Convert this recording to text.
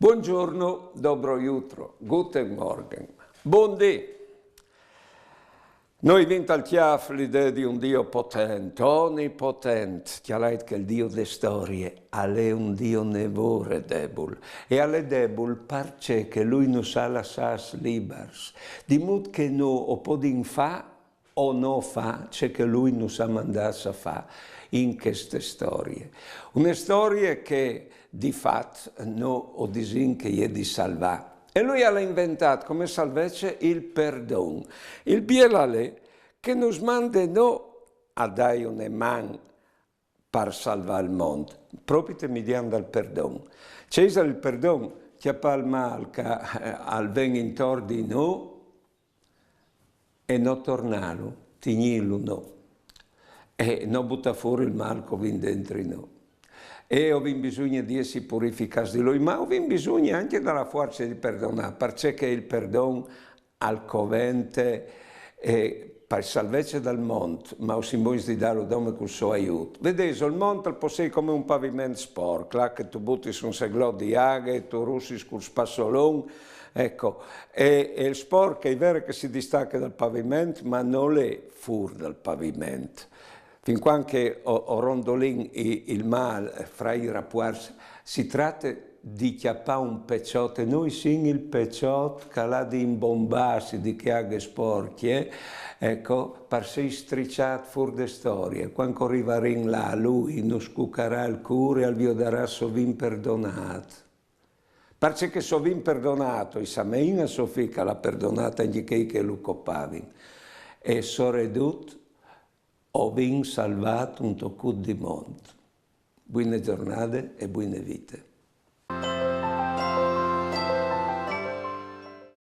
Buongiorno, dobro jutro, guten Morgen, buondì. Noi vinto al chiaf l'idea di un Dio potente, onnipotente, che ha detto che il Dio delle storie è un Dio nevore debol, e alle debol parce che lui non sa lasciarsi libers, di modo che no o podin fa o no fa, c'è che lui non sa mandarsi a fa in queste storie. Una storia che di fatto no o disin che è di salvare. E lui ha inventato come salvezza il perdono. Il bielale che nos manda no a dare una mano per salvare il mondo, proprio mediante il perdono. C'è il perdono che fa il male che al ven intorno di noi e non tornarlo, tignilo no. E non butta fuori il male che viene dentro di noi. E ho bisogno di essere purificati di lui, ma ho bisogno anche della forza di perdonare, perché il perdono al covente per salvezza dal mondo, ma ho bisogno di dare l'uomo con il suo aiuto. Vedete, il mondo è come un pavimento sporco, là che tu butti su un seglò di aghe, e tu russi con il spassolone, ecco, e il sporco è vero che si distacca dal pavimento, ma non è fuori dal pavimento. Fin quando ho rondolin il male fra i rapporti, si tratta di chiappare un pecciotto, e noi siamo il pecciotto che ha di imbombarsi di chiaghe sporche, ecco, per essere stricciato fuori da storie. Quando arriverà in là, lui non scuccherà il cuore e vi darà sovin perdonato. Perché sovin perdonato, i sameina Sofia l'ha perdonata anche che lo coppavano. E soredut ho ben salvato un tocco di mondo. Buone giornate e buone vite.